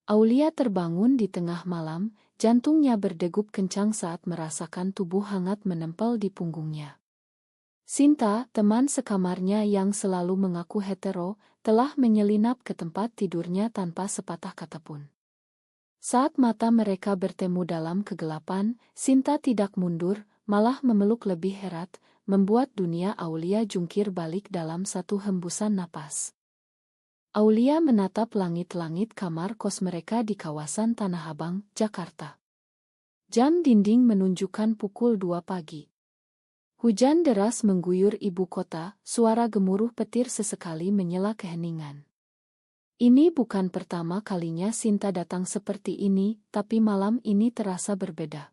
Aulia terbangun di tengah malam, jantungnya berdegup kencang saat merasakan tubuh hangat menempel di punggungnya. Sinta, teman sekamarnya yang selalu mengaku hetero, telah menyelinap ke tempat tidurnya tanpa sepatah kata pun. Saat mata mereka bertemu dalam kegelapan, Sinta tidak mundur, malah memeluk lebih erat, membuat dunia Aulia jungkir balik dalam satu hembusan napas. Aulia menatap langit-langit kamar kos mereka di kawasan Tanah Abang, Jakarta. Jam dinding menunjukkan pukul 2 pagi. Hujan deras mengguyur ibu kota, suara gemuruh petir sesekali menyela keheningan. Ini bukan pertama kalinya Sinta datang seperti ini, tapi malam ini terasa berbeda.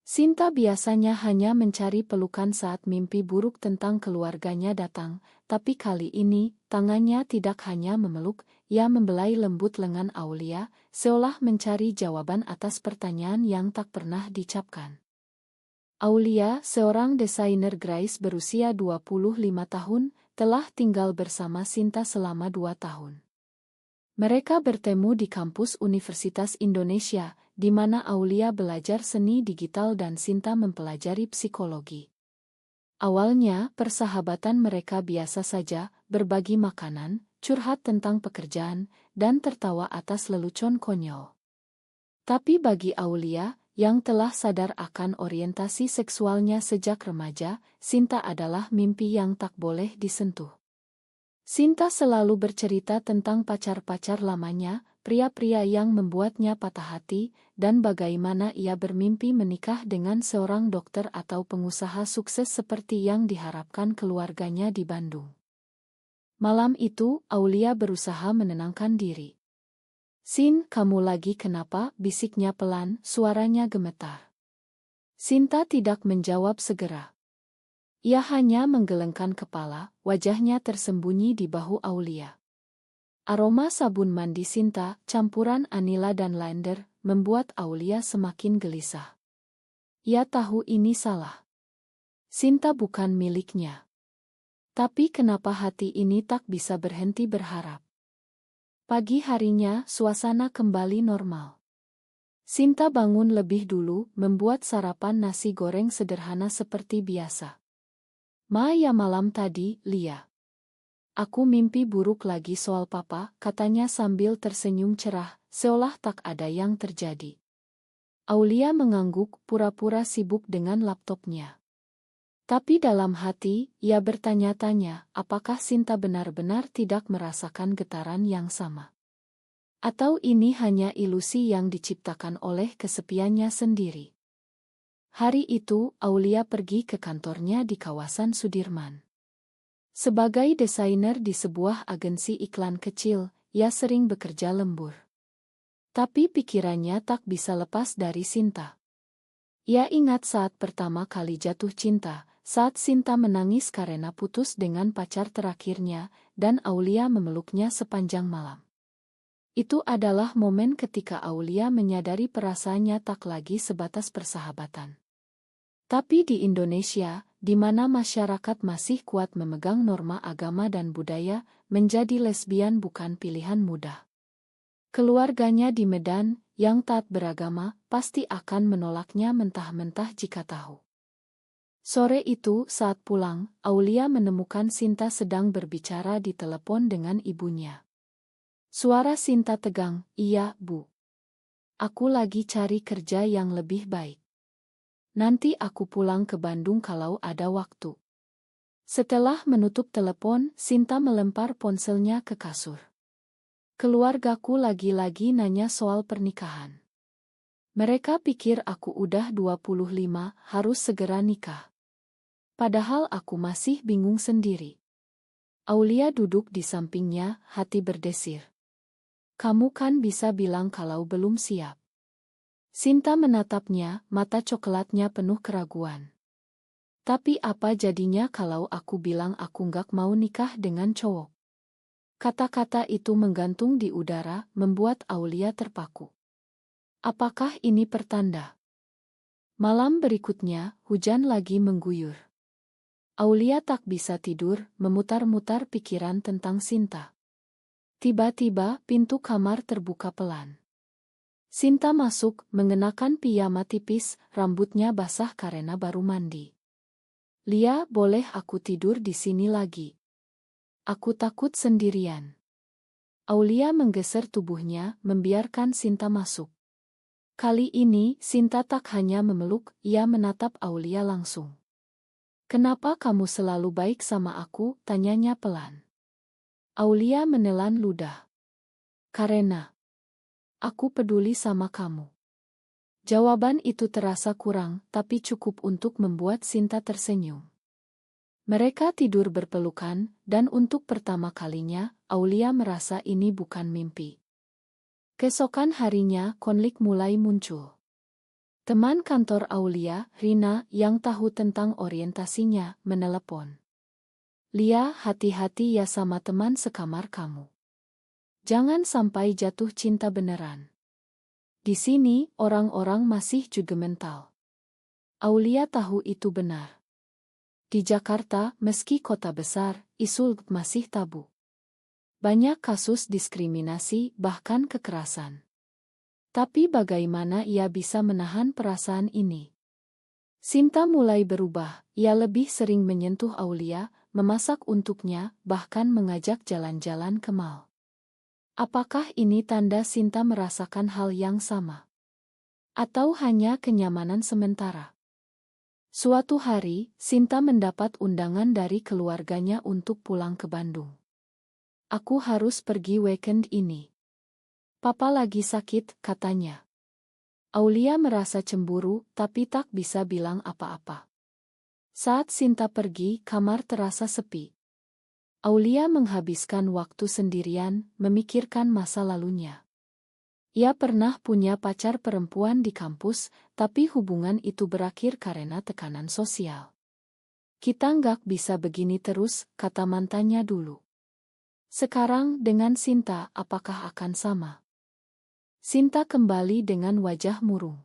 Sinta biasanya hanya mencari pelukan saat mimpi buruk tentang keluarganya datang, tapi kali ini, tangannya tidak hanya memeluk, ia membelai lembut lengan Aulia, seolah mencari jawaban atas pertanyaan yang tak pernah dicapkan. Aulia, seorang desainer grafis berusia 25 tahun, telah tinggal bersama Sinta selama 2 tahun. Mereka bertemu di kampus Universitas Indonesia, di mana Aulia belajar seni digital dan Sinta mempelajari psikologi. Awalnya, persahabatan mereka biasa saja, berbagi makanan, curhat tentang pekerjaan, dan tertawa atas lelucon konyol. Tapi bagi Aulia, yang telah sadar akan orientasi seksualnya sejak remaja, Sinta adalah mimpi yang tak boleh disentuh. Sinta selalu bercerita tentang pacar-pacar lamanya, pria-pria yang membuatnya patah hati, dan bagaimana ia bermimpi menikah dengan seorang dokter atau pengusaha sukses seperti yang diharapkan keluarganya di Bandung. Malam itu, Aulia berusaha menenangkan diri. "Sin, kamu lagi kenapa?" bisiknya pelan, suaranya gemetar. Sinta tidak menjawab segera. Ia hanya menggelengkan kepala, wajahnya tersembunyi di bahu Aulia. Aroma sabun mandi Sinta, campuran anila dan lavender, membuat Aulia semakin gelisah. Ia tahu ini salah. Sinta bukan miliknya. Tapi kenapa hati ini tak bisa berhenti berharap? Pagi harinya, suasana kembali normal. Sinta bangun lebih dulu, membuat sarapan nasi goreng sederhana seperti biasa. "Ma, ya malam tadi, Lia. Aku mimpi buruk lagi soal papa," katanya sambil tersenyum cerah, seolah tak ada yang terjadi. Aulia mengangguk, pura-pura sibuk dengan laptopnya. Tapi dalam hati, ia bertanya-tanya, apakah Sinta benar-benar tidak merasakan getaran yang sama? Atau ini hanya ilusi yang diciptakan oleh kesepiannya sendiri? Hari itu, Aulia pergi ke kantornya di kawasan Sudirman. Sebagai desainer di sebuah agensi iklan kecil, ia sering bekerja lembur. Tapi pikirannya tak bisa lepas dari Sinta. Ia ingat saat pertama kali jatuh cinta, saat Sinta menangis karena putus dengan pacar terakhirnya, dan Aulia memeluknya sepanjang malam. Itu adalah momen ketika Aulia menyadari perasaannya tak lagi sebatas persahabatan. Tapi di Indonesia, di mana masyarakat masih kuat memegang norma agama dan budaya, menjadi lesbian bukan pilihan mudah. Keluarganya di Medan, yang taat beragama, pasti akan menolaknya mentah-mentah jika tahu. Sore itu, saat pulang, Aulia menemukan Sinta sedang berbicara di telepon dengan ibunya. Suara Sinta tegang, "Iya, Bu. Aku lagi cari kerja yang lebih baik. Nanti aku pulang ke Bandung kalau ada waktu." Setelah menutup telepon, Sinta melempar ponselnya ke kasur. "Keluargaku lagi-lagi nanya soal pernikahan. Mereka pikir aku udah 25, harus segera nikah. Padahal aku masih bingung sendiri." Aulia duduk di sampingnya, hati berdesir. "Kamu kan bisa bilang kalau belum siap." Sinta menatapnya, mata coklatnya penuh keraguan. "Tapi apa jadinya kalau aku bilang aku nggak mau nikah dengan cowok?" Kata-kata itu menggantung di udara, membuat Aulia terpaku. Apakah ini pertanda? Malam berikutnya, hujan lagi mengguyur. Aulia tak bisa tidur, memutar-mutar pikiran tentang Sinta. Tiba-tiba, pintu kamar terbuka pelan. Sinta masuk, mengenakan piyama tipis, rambutnya basah karena baru mandi. Lia, boleh aku tidur di sini lagi? Aku takut sendirian. Aulia menggeser tubuhnya, membiarkan Sinta masuk. Kali ini, Sinta tak hanya memeluk, ia menatap Aulia langsung. Kenapa kamu selalu baik sama aku? Tanyanya pelan. Aulia menelan ludah. Karena aku peduli sama kamu. Jawaban itu terasa kurang, tapi cukup untuk membuat Sinta tersenyum. Mereka tidur berpelukan, dan untuk pertama kalinya, Aulia merasa ini bukan mimpi. Keesokan harinya, konflik mulai muncul. Teman kantor Aulia, Rina, yang tahu tentang orientasinya, menelepon. Lia, hati-hati ya sama teman sekamar kamu. Jangan sampai jatuh cinta beneran. Di sini, orang-orang masih juga mental. Aulia tahu itu benar. Di Jakarta, meski kota besar, isu masih tabu. Banyak kasus diskriminasi, bahkan kekerasan. Tapi bagaimana ia bisa menahan perasaan ini? Sinta mulai berubah, ia lebih sering menyentuh Aulia, memasak untuknya, bahkan mengajak jalan-jalan ke mall. Apakah ini tanda Sinta merasakan hal yang sama? Atau hanya kenyamanan sementara? Suatu hari, Sinta mendapat undangan dari keluarganya untuk pulang ke Bandung. Aku harus pergi weekend ini. Papa lagi sakit, katanya. Aulia merasa cemburu, tapi tak bisa bilang apa-apa. Saat Sinta pergi, kamar terasa sepi. Aulia menghabiskan waktu sendirian, memikirkan masa lalunya. Ia pernah punya pacar perempuan di kampus, tapi hubungan itu berakhir karena tekanan sosial. Kita nggak bisa begini terus, kata mantannya dulu. Sekarang dengan Sinta, apakah akan sama? Sinta kembali dengan wajah murung.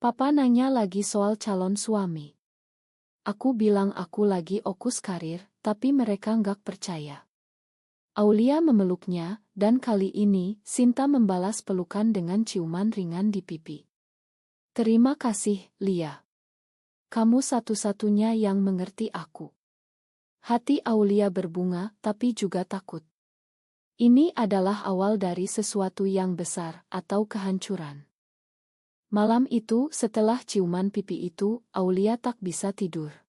Papa nanya lagi soal calon suami. Aku bilang aku lagi fokus karir, tapi mereka nggak percaya. Aulia memeluknya, dan kali ini, Sinta membalas pelukan dengan ciuman ringan di pipi. Terima kasih, Lia. Kamu satu-satunya yang mengerti aku. Hati Aulia berbunga, tapi juga takut. Ini adalah awal dari sesuatu yang besar, atau kehancuran. Malam itu, setelah ciuman pipi itu, Aulia tak bisa tidur.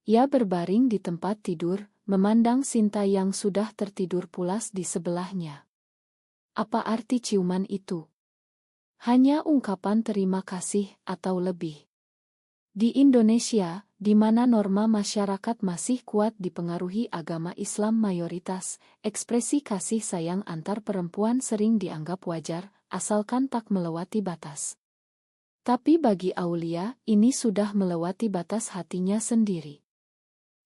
Ia berbaring di tempat tidur, memandang Sinta yang sudah tertidur pulas di sebelahnya. Apa arti ciuman itu? Hanya ungkapan terima kasih atau lebih? Di Indonesia, di mana norma masyarakat masih kuat dipengaruhi agama Islam mayoritas, ekspresi kasih sayang antar perempuan sering dianggap wajar, asalkan tak melewati batas. Tapi bagi Aulia, ini sudah melewati batas hatinya sendiri.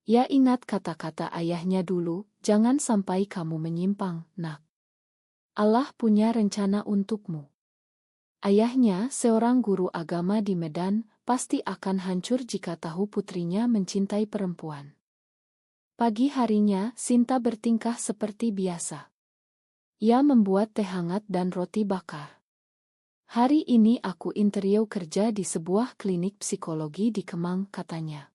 Ia ingat kata-kata ayahnya dulu, jangan sampai kamu menyimpang, nak. Allah punya rencana untukmu. Ayahnya, seorang guru agama di Medan, pasti akan hancur jika tahu putrinya mencintai perempuan. Pagi harinya, Sinta bertingkah seperti biasa. Ia membuat teh hangat dan roti bakar. Hari ini aku interview kerja di sebuah klinik psikologi di Kemang, katanya.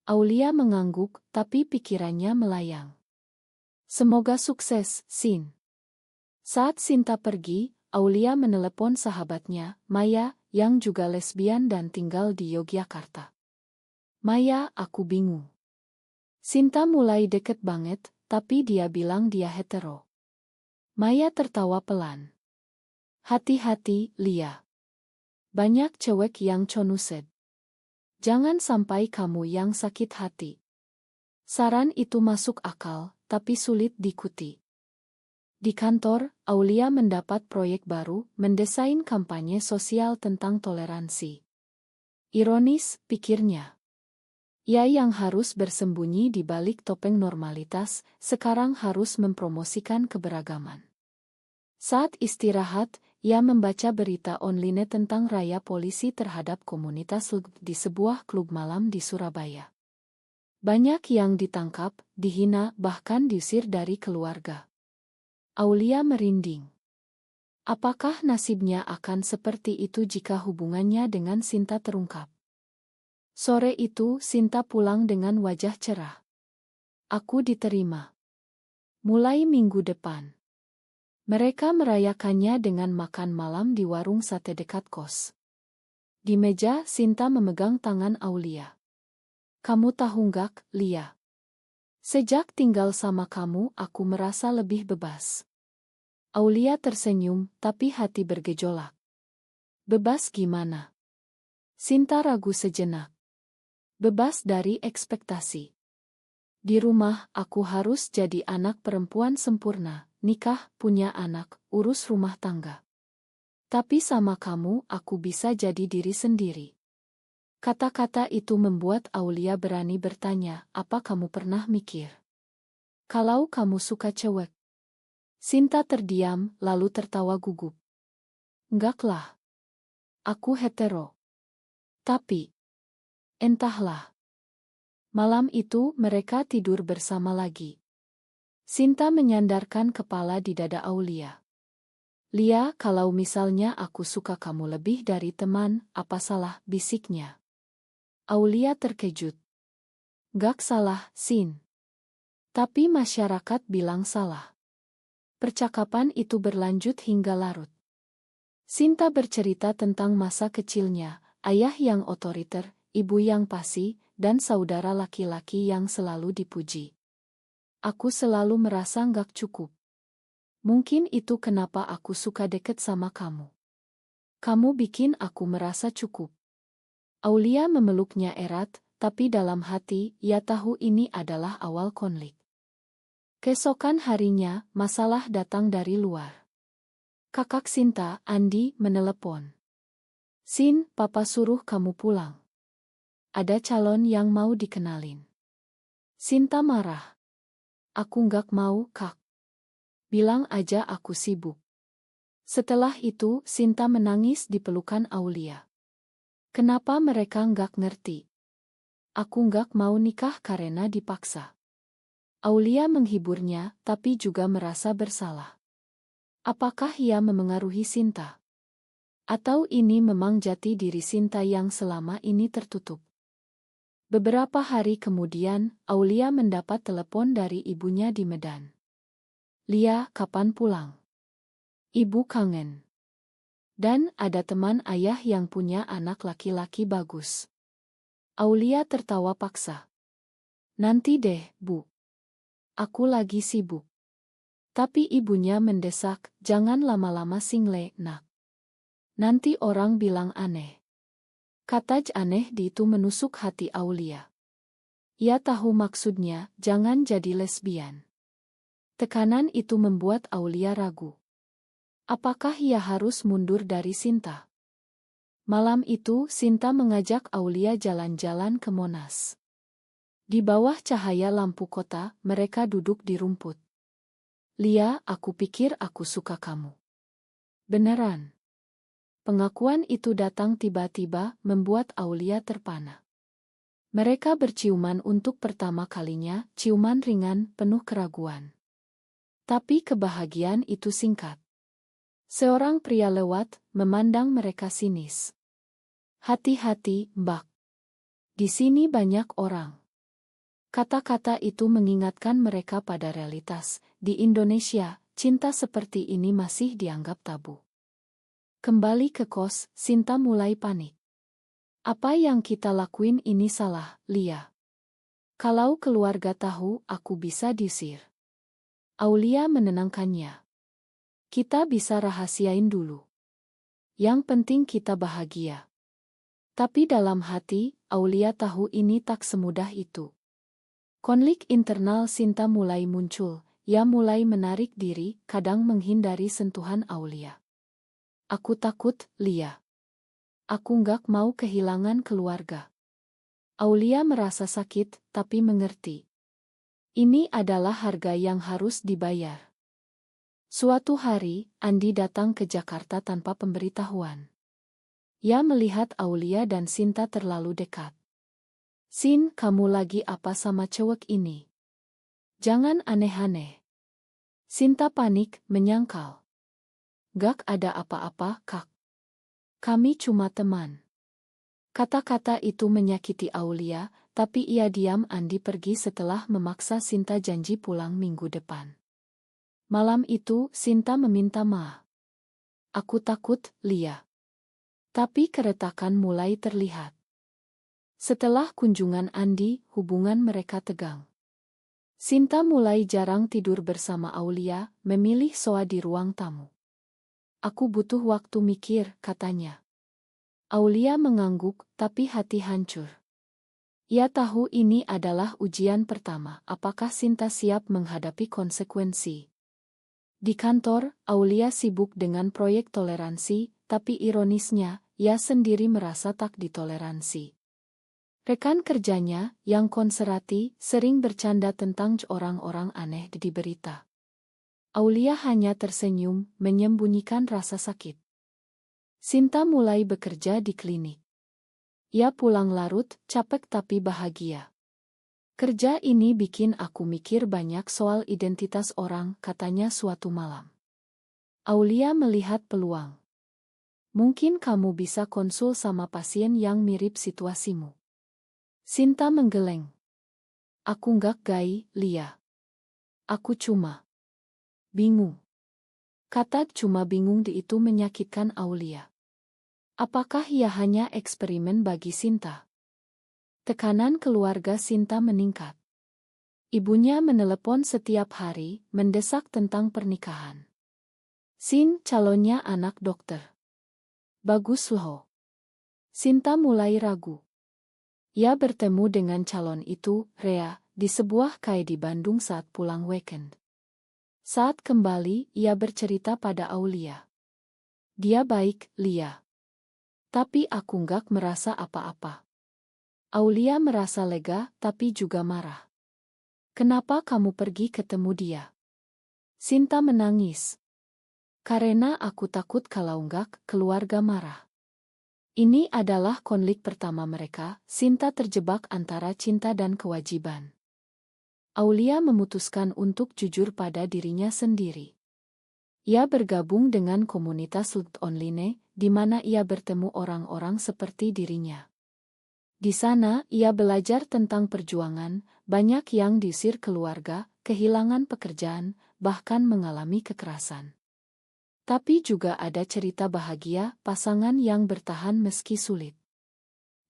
Aulia mengangguk, tapi pikirannya melayang. Semoga sukses, Sin. Saat Sinta pergi, Aulia menelepon sahabatnya, Maya, yang juga lesbian dan tinggal di Yogyakarta. Maya, aku bingung. Sinta mulai deket banget, tapi dia bilang dia hetero. Maya tertawa pelan. Hati-hati, Lia. Banyak cewek yang conused. Jangan sampai kamu yang sakit hati. Saran itu masuk akal, tapi sulit diikuti. Di kantor, Aulia mendapat proyek baru, mendesain kampanye sosial tentang toleransi. Ironis, pikirnya. Ia yang harus bersembunyi di balik topeng normalitas, sekarang harus mempromosikan keberagaman. Saat istirahat, ia membaca berita online tentang raya polisi terhadap komunitas LGBT di sebuah klub malam di Surabaya. Banyak yang ditangkap, dihina, bahkan diusir dari keluarga. Aulia merinding. Apakah nasibnya akan seperti itu jika hubungannya dengan Sinta terungkap? Sore itu, Sinta pulang dengan wajah cerah. Aku diterima. Mulai minggu depan. Mereka merayakannya dengan makan malam di warung sate dekat kos. Di meja, Sinta memegang tangan Aulia. Kamu tahu nggak, Lia? Sejak tinggal sama kamu, aku merasa lebih bebas. Aulia tersenyum, tapi hati bergejolak. Bebas gimana? Sinta ragu sejenak. Bebas dari ekspektasi. Di rumah, aku harus jadi anak perempuan sempurna, nikah, punya anak, urus rumah tangga. Tapi sama kamu, aku bisa jadi diri sendiri. Kata-kata itu membuat Aulia berani bertanya, apa kamu pernah mikir? Kalau kamu suka cewek? Sinta terdiam, lalu tertawa gugup. Enggaklah. Aku hetero. Tapi, entahlah. Malam itu mereka tidur bersama lagi. Sinta menyandarkan kepala di dada Aulia. Lia, kalau misalnya aku suka kamu lebih dari teman, apa salah, bisiknya. Aulia terkejut. Gak salah, Sin. Tapi masyarakat bilang salah. Percakapan itu berlanjut hingga larut. Sinta bercerita tentang masa kecilnya, ayah yang otoriter, ibu yang pasi, dan saudara laki-laki yang selalu dipuji. Aku selalu merasa nggak cukup. Mungkin itu kenapa aku suka deket sama kamu. Kamu bikin aku merasa cukup. Aulia memeluknya erat, tapi dalam hati, ia tahu ini adalah awal konflik. Keesokan harinya, masalah datang dari luar. Kakak Sinta, Andi, menelepon. Sin, papa suruh kamu pulang. Ada calon yang mau dikenalin. Sinta marah. Aku nggak mau, Kak. Bilang aja aku sibuk. Setelah itu, Sinta menangis di pelukan Aulia. Kenapa mereka nggak ngerti? Aku nggak mau nikah karena dipaksa. Aulia menghiburnya, tapi juga merasa bersalah. Apakah ia memengaruhi Sinta? Atau ini memang jati diri Sinta yang selama ini tertutup? Beberapa hari kemudian, Aulia mendapat telepon dari ibunya di Medan. Lia, kapan pulang? Ibu kangen. Dan ada teman ayah yang punya anak laki-laki bagus. Aulia tertawa paksa. Nanti deh, Bu. Aku lagi sibuk. Tapi ibunya mendesak, jangan lama-lama single, nak. Nanti orang bilang aneh. Kata aneh di itu menusuk hati Aulia. Ia tahu maksudnya, jangan jadi lesbian. Tekanan itu membuat Aulia ragu. Apakah ia harus mundur dari Sinta? Malam itu, Sinta mengajak Aulia jalan-jalan ke Monas. Di bawah cahaya lampu kota, mereka duduk di rumput. Lia, aku pikir aku suka kamu. Beneran. Pengakuan itu datang tiba-tiba, membuat Aulia terpana. Mereka berciuman untuk pertama kalinya, ciuman ringan, penuh keraguan. Tapi kebahagiaan itu singkat. Seorang pria lewat, memandang mereka sinis. Hati-hati, Mbak. Di sini banyak orang. Kata-kata itu mengingatkan mereka pada realitas. Di Indonesia, cinta seperti ini masih dianggap tabu. Kembali ke kos, Sinta mulai panik. Apa yang kita lakuin ini salah, Lia. Kalau keluarga tahu, aku bisa diusir. Aulia menenangkannya. Kita bisa rahasiain dulu. Yang penting kita bahagia. Tapi dalam hati, Aulia tahu ini tak semudah itu. Konflik internal Sinta mulai muncul. Ia mulai menarik diri, kadang menghindari sentuhan Aulia. Aku takut, Lia. Aku nggak mau kehilangan keluarga. Aulia merasa sakit, tapi mengerti. Ini adalah harga yang harus dibayar. Suatu hari, Andi datang ke Jakarta tanpa pemberitahuan. Ia melihat Aulia dan Sinta terlalu dekat. Sin, kamu lagi apa sama cewek ini? Jangan aneh-aneh. Sinta panik, menyangkal. Gak ada apa-apa, Kak. Kami cuma teman. Kata-kata itu menyakiti Aulia, tapi ia diam. Andi pergi setelah memaksa Sinta janji pulang minggu depan. Malam itu, Sinta meminta maaf. Aku takut, Lia. Tapi keretakan mulai terlihat. Setelah kunjungan Andi, hubungan mereka tegang. Sinta mulai jarang tidur bersama Aulia, memilih soa di ruang tamu. Aku butuh waktu mikir, katanya. Aulia mengangguk, tapi hati hancur. Ia tahu ini adalah ujian pertama. Apakah Sinta siap menghadapi konsekuensi? Di kantor, Aulia sibuk dengan proyek toleransi, tapi ironisnya, ia sendiri merasa tak ditoleransi. Rekan kerjanya, yang konservatif, sering bercanda tentang orang-orang aneh di berita. Aulia hanya tersenyum, menyembunyikan rasa sakit. Sinta mulai bekerja di klinik. Ia pulang larut, capek tapi bahagia. Kerja ini bikin aku mikir banyak soal identitas orang, katanya suatu malam. Aulia melihat peluang. Mungkin kamu bisa konsul sama pasien yang mirip situasimu. Sinta menggeleng. Aku nggak gay, Lia. Aku cuma bingung. Kata cuma bingung itu menyakitkan Aulia. Apakah ia hanya eksperimen bagi Sinta? Tekanan keluarga Sinta meningkat. Ibunya menelepon setiap hari, mendesak tentang pernikahan. Sin, calonnya anak dokter. Bagus loh. Sinta mulai ragu. Ia bertemu dengan calon itu, Rea, di sebuah cafe di Bandung saat pulang weekend. Saat kembali, ia bercerita pada Aulia. Dia baik, Lia. Tapi aku nggak merasa apa-apa. Aulia merasa lega, tapi juga marah. Kenapa kamu pergi ketemu dia? Sinta menangis. Karena aku takut kalau nggak, keluarga marah. Ini adalah konflik pertama mereka. Sinta terjebak antara cinta dan kewajiban. Aulia memutuskan untuk jujur pada dirinya sendiri. Ia bergabung dengan komunitas online, di mana ia bertemu orang-orang seperti dirinya. Di sana, ia belajar tentang perjuangan, banyak yang diusir keluarga, kehilangan pekerjaan, bahkan mengalami kekerasan. Tapi juga ada cerita bahagia, pasangan yang bertahan meski sulit.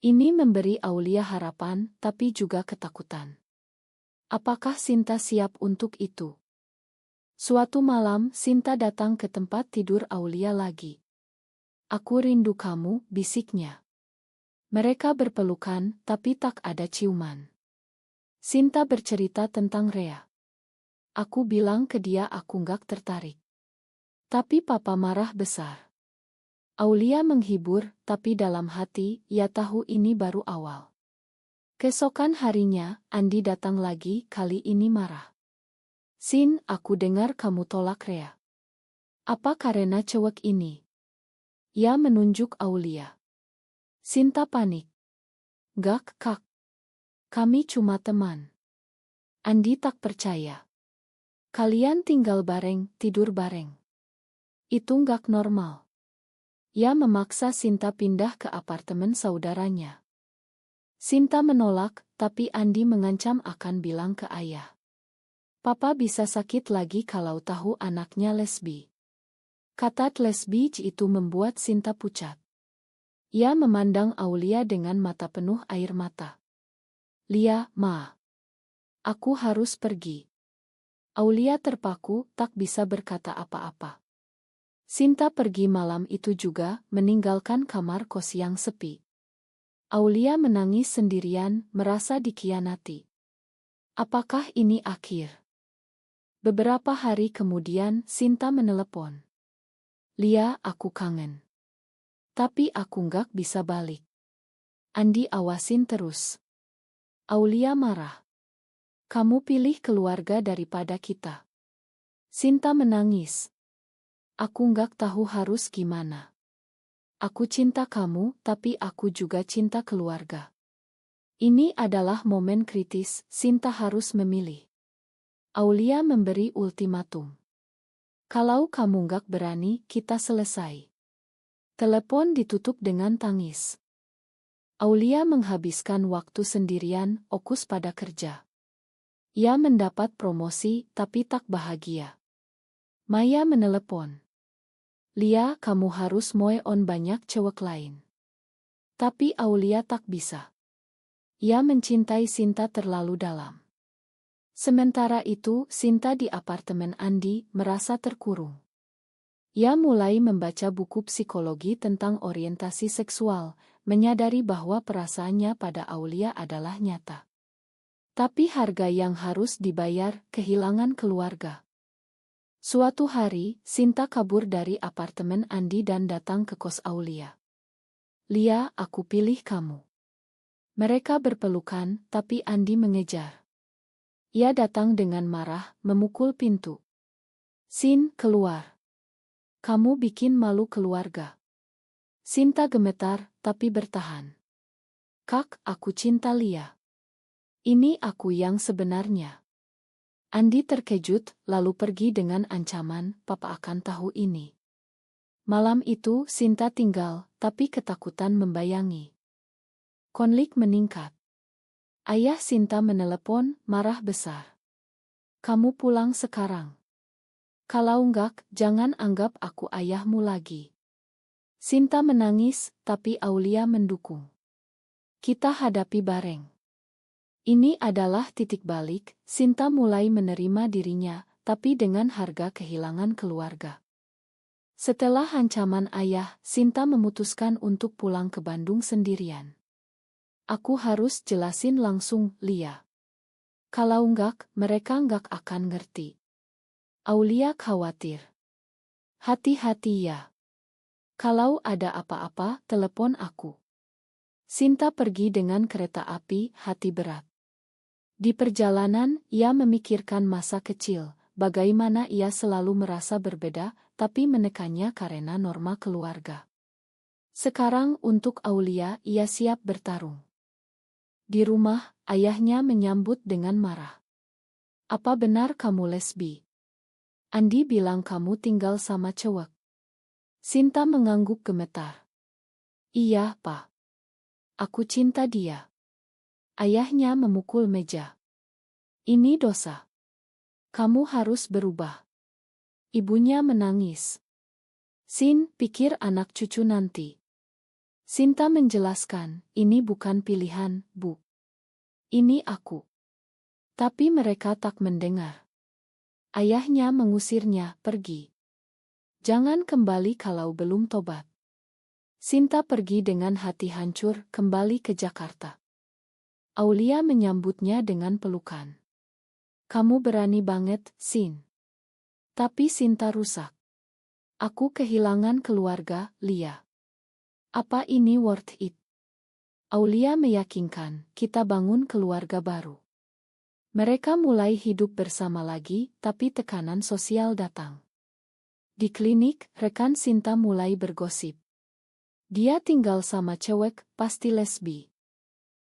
Ini memberi Aulia harapan, tapi juga ketakutan. Apakah Sinta siap untuk itu? Suatu malam, Sinta datang ke tempat tidur Aulia lagi. Aku rindu kamu, bisiknya. Mereka berpelukan, tapi tak ada ciuman. Sinta bercerita tentang Rea. Aku bilang ke dia aku nggak tertarik. Tapi papa marah besar. Aulia menghibur, tapi dalam hati, ia tahu ini baru awal. Keesokan harinya, Andi datang lagi, kali ini marah. Sin, aku dengar kamu tolak Rea. Apa karena cewek ini? Ia menunjuk Aulia. Sinta panik. Gak, Kak. Kami cuma teman. Andi tak percaya. Kalian tinggal bareng, tidur bareng. Itu nggak normal. Ia memaksa Sinta pindah ke apartemen saudaranya. Sinta menolak, tapi Andi mengancam akan bilang ke ayah. Papa bisa sakit lagi kalau tahu anaknya lesbi. Kata lesbi itu membuat Sinta pucat. Ia memandang Aulia dengan mata penuh air mata. Lia, Ma. Aku harus pergi. Aulia terpaku, tak bisa berkata apa-apa. Sinta pergi malam itu juga, meninggalkan kamar kos yang sepi. Aulia menangis sendirian, merasa dikhianati. Apakah ini akhir? Beberapa hari kemudian, Sinta menelepon. Lia, aku kangen. Tapi aku nggak bisa balik. Andi awasin terus. Aulia marah. Kamu pilih keluarga daripada kita. Sinta menangis. Aku nggak tahu harus gimana. Aku cinta kamu, tapi aku juga cinta keluarga. Ini adalah momen kritis, Sinta harus memilih. Aulia memberi ultimatum. Kalau kamu nggak berani, kita selesai. Telepon ditutup dengan tangis. Aulia menghabiskan waktu sendirian, fokus pada kerja. Ia mendapat promosi, tapi tak bahagia. Maya menelepon. Lia, kamu harus move on, banyak cewek lain. Tapi Aulia tak bisa. Ia mencintai Sinta terlalu dalam. Sementara itu, Sinta di apartemen Andi merasa terkurung. Ia mulai membaca buku psikologi tentang orientasi seksual, menyadari bahwa perasaannya pada Aulia adalah nyata. Tapi harga yang harus dibayar, kehilangan keluarga. Suatu hari, Sinta kabur dari apartemen Andi dan datang ke kos Aulia. Lia, aku pilih kamu. Mereka berpelukan, tapi Andi mengejar. Ia datang dengan marah, memukul pintu. Sin, keluar. Kamu bikin malu keluarga. Sinta gemetar, tapi bertahan. Kak, aku cinta Lia. Ini aku yang sebenarnya. Andi terkejut, lalu pergi dengan ancaman, Papa akan tahu ini. Malam itu, Sinta tinggal, tapi ketakutan membayangi. Konflik meningkat. Ayah Sinta menelepon, marah besar. Kamu pulang sekarang. Kalau enggak, jangan anggap aku ayahmu lagi. Sinta menangis, tapi Aulia mendukung. Kita hadapi bareng. Ini adalah titik balik, Sinta mulai menerima dirinya, tapi dengan harga kehilangan keluarga. Setelah ancaman ayah, Sinta memutuskan untuk pulang ke Bandung sendirian. Aku harus jelasin langsung, Lia. Kalau enggak, mereka enggak akan ngerti. Aulia khawatir. Hati-hati ya. Kalau ada apa-apa, telepon aku. Sinta pergi dengan kereta api, hati berat. Di perjalanan, ia memikirkan masa kecil, bagaimana ia selalu merasa berbeda, tapi menekannya karena norma keluarga. Sekarang untuk Aulia, ia siap bertarung. Di rumah, ayahnya menyambut dengan marah. Apa benar kamu lesbi? Andi bilang kamu tinggal sama cewek. Sinta mengangguk gemetar. Iya, Pak. Aku cinta dia. Ayahnya memukul meja. Ini dosa. Kamu harus berubah. Ibunya menangis. Sin, pikir anak cucu nanti. Sinta menjelaskan, ini bukan pilihan, Bu. Ini aku. Tapi mereka tak mendengar. Ayahnya mengusirnya, pergi. Jangan kembali kalau belum tobat. Sinta pergi dengan hati hancur, kembali ke Jakarta. Aulia menyambutnya dengan pelukan. Kamu berani banget, Sin. Tapi Sinta rusak. Aku kehilangan keluarga, Lia. Apa ini worth it? Aulia meyakinkan, kita bangun keluarga baru. Mereka mulai hidup bersama lagi, tapi tekanan sosial datang. Di klinik, rekan Sinta mulai bergosip. Dia tinggal sama cewek, pasti lesbi.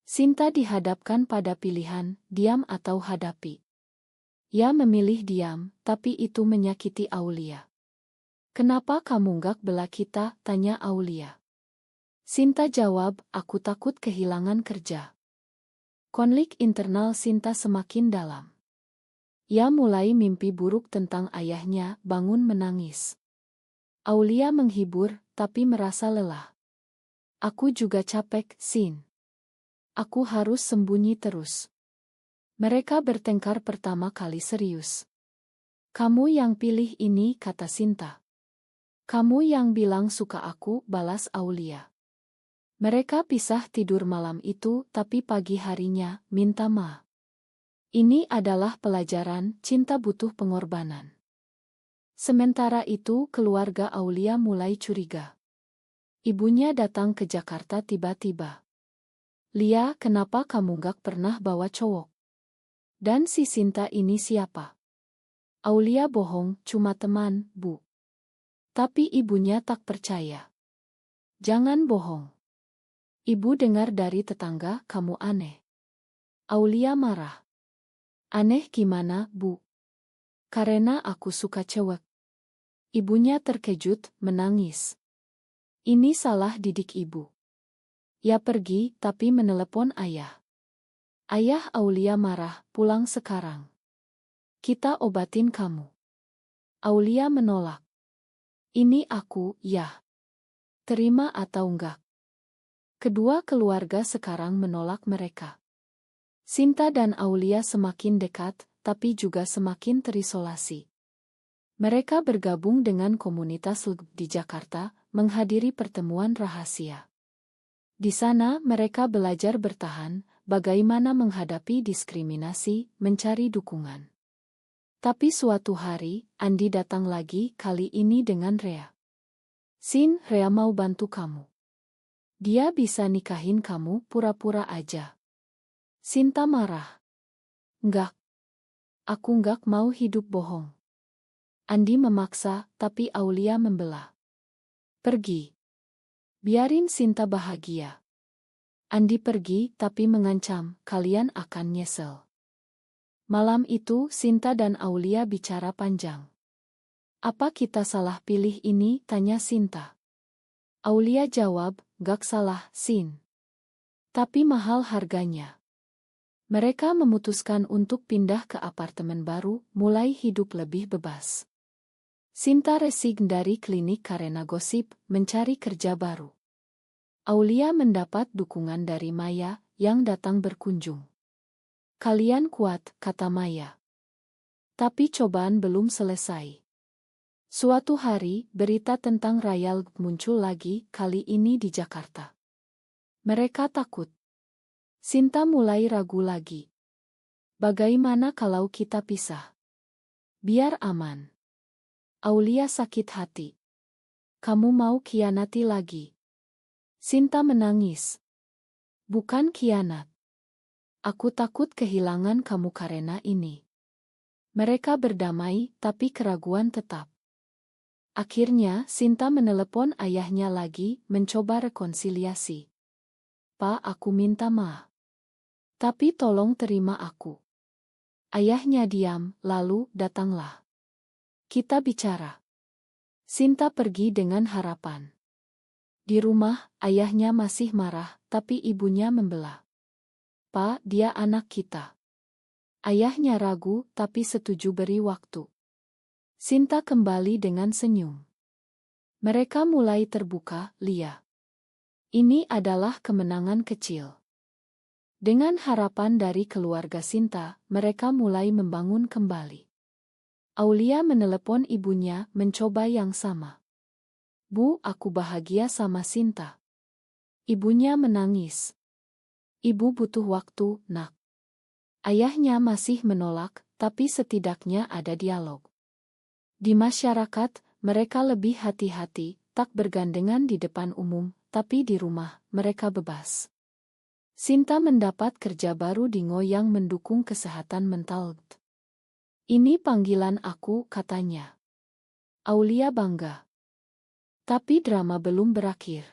Sinta dihadapkan pada pilihan, diam atau hadapi. Ia memilih diam, tapi itu menyakiti Aulia. Kenapa kamu nggak bela kita? Tanya Aulia. Sinta jawab, aku takut kehilangan kerja. Konflik internal Sinta semakin dalam. Ia mulai mimpi buruk tentang ayahnya, bangun menangis. Aulia menghibur, tapi merasa lelah. Aku juga capek, Sin. Aku harus sembunyi terus. Mereka bertengkar pertama kali serius. Kamu yang pilih ini, kata Sinta. Kamu yang bilang suka aku, balas Aulia. Mereka pisah tidur malam itu, tapi pagi harinya, minta maaf. Ini adalah pelajaran, cinta butuh pengorbanan. Sementara itu, keluarga Aulia mulai curiga. Ibunya datang ke Jakarta tiba-tiba. Lia, kenapa kamu gak pernah bawa cowok? Dan si Sinta ini siapa? Aulia bohong, cuma teman, Bu. Tapi ibunya tak percaya. Jangan bohong. Ibu dengar dari tetangga, kamu aneh. Aulia marah. Aneh gimana, Bu? Karena aku suka cewek. Ibunya terkejut, menangis. Ini salah didik ibu. Ya pergi, tapi menelepon ayah. Ayah Aulia marah, pulang sekarang. Kita obatin kamu. Aulia menolak. Ini aku, ya. Terima atau enggak? Kedua keluarga sekarang menolak mereka. Sinta dan Aulia semakin dekat, tapi juga semakin terisolasi. Mereka bergabung dengan komunitas LGB di Jakarta, menghadiri pertemuan rahasia. Di sana mereka belajar bertahan, bagaimana menghadapi diskriminasi, mencari dukungan. Tapi suatu hari, Andi datang lagi, kali ini dengan Rea. Sin, Rea mau bantu kamu. Dia bisa nikahin kamu, pura-pura aja. Sinta marah. Enggak. Aku enggak mau hidup bohong. Andi memaksa, tapi Aulia membelah. Pergi. Biarin Sinta bahagia. Andi pergi, tapi mengancam, kalian akan nyesel. Malam itu, Sinta dan Aulia bicara panjang. Apa kita salah pilih ini? Tanya Sinta. Aulia jawab, gak salah, Sin. Tapi mahal harganya. Mereka memutuskan untuk pindah ke apartemen baru, mulai hidup lebih bebas. Sinta resign dari klinik karena gosip, mencari kerja baru. Aulia mendapat dukungan dari Maya, yang datang berkunjung. Kalian kuat, kata Maya. Tapi cobaan belum selesai. Suatu hari, berita tentang Raya LGB muncul lagi, kali ini di Jakarta. Mereka takut. Sinta mulai ragu lagi. Bagaimana kalau kita pisah? Biar aman. Aulia sakit hati. Kamu mau khianati lagi? Sinta menangis. Bukan khianat. Aku takut kehilangan kamu karena ini. Mereka berdamai, tapi keraguan tetap. Akhirnya, Sinta menelepon ayahnya lagi, mencoba rekonsiliasi. Pak, aku minta maaf. Tapi tolong terima aku. Ayahnya diam, lalu datanglah. Kita bicara. Sinta pergi dengan harapan. Di rumah, ayahnya masih marah, tapi ibunya membelah. Pak, dia anak kita. Ayahnya ragu, tapi setuju beri waktu. Sinta kembali dengan senyum. Mereka mulai terbuka, Lia. Ini adalah kemenangan kecil. Dengan harapan dari keluarga Sinta, mereka mulai membangun kembali. Aulia menelepon ibunya, mencoba yang sama. Bu, aku bahagia sama Sinta. Ibunya menangis. Ibu butuh waktu, nak. Ayahnya masih menolak, tapi setidaknya ada dialog. Di masyarakat, mereka lebih hati-hati, tak bergandengan di depan umum, tapi di rumah, mereka bebas. Sinta mendapat kerja baru di Ngo yang mendukung kesehatan mental. Ini panggilan aku, katanya. Aulia bangga. Tapi drama belum berakhir.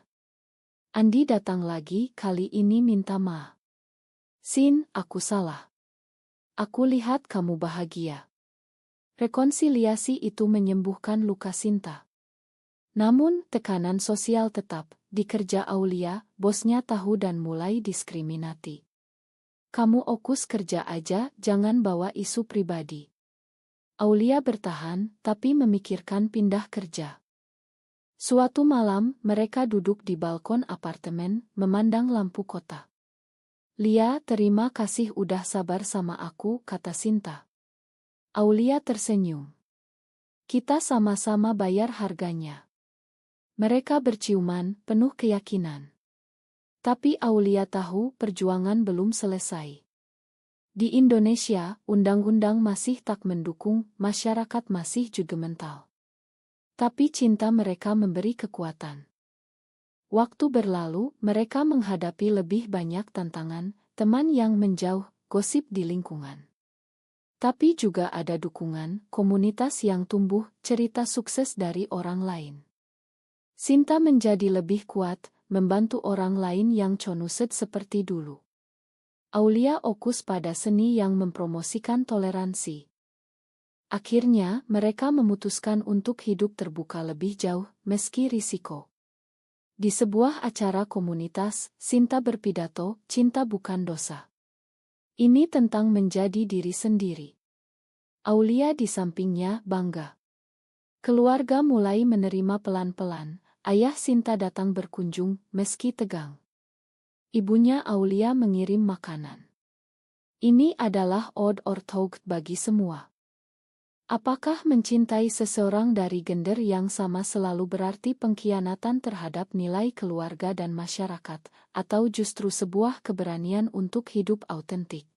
Andi datang lagi, kali ini minta maaf. Sin, aku salah. Aku lihat kamu bahagia. Rekonsiliasi itu menyembuhkan luka Sinta. Namun, tekanan sosial tetap. Di kerja Aulia, bosnya tahu dan mulai diskriminasi. Kamu fokus kerja aja, jangan bawa isu pribadi. Aulia bertahan, tapi memikirkan pindah kerja. Suatu malam, mereka duduk di balkon apartemen, memandang lampu kota. Lia, terima kasih udah sabar sama aku, kata Sinta. Aulia tersenyum. Kita sama-sama bayar harganya. Mereka berciuman, penuh keyakinan. Tapi Aulia tahu perjuangan belum selesai. Di Indonesia, undang-undang masih tak mendukung, masyarakat masih juga mental. Tapi cinta mereka memberi kekuatan. Waktu berlalu, mereka menghadapi lebih banyak tantangan, teman yang menjauh, gosip di lingkungan. Tapi juga ada dukungan, komunitas yang tumbuh, cerita sukses dari orang lain. Sinta menjadi lebih kuat, membantu orang lain yang conuset seperti dulu. Aulia fokus pada seni yang mempromosikan toleransi. Akhirnya, mereka memutuskan untuk hidup terbuka lebih jauh, meski risiko. Di sebuah acara komunitas, Sinta berpidato, "Cinta bukan dosa. Ini tentang menjadi diri sendiri." Aulia di sampingnya bangga. Keluarga mulai menerima pelan-pelan. Ayah Sinta datang berkunjung, meski tegang. Ibunya Aulia mengirim makanan. Ini adalah ode or taugt bagi semua. Apakah mencintai seseorang dari gender yang sama selalu berarti pengkhianatan terhadap nilai keluarga dan masyarakat, atau justru sebuah keberanian untuk hidup autentik?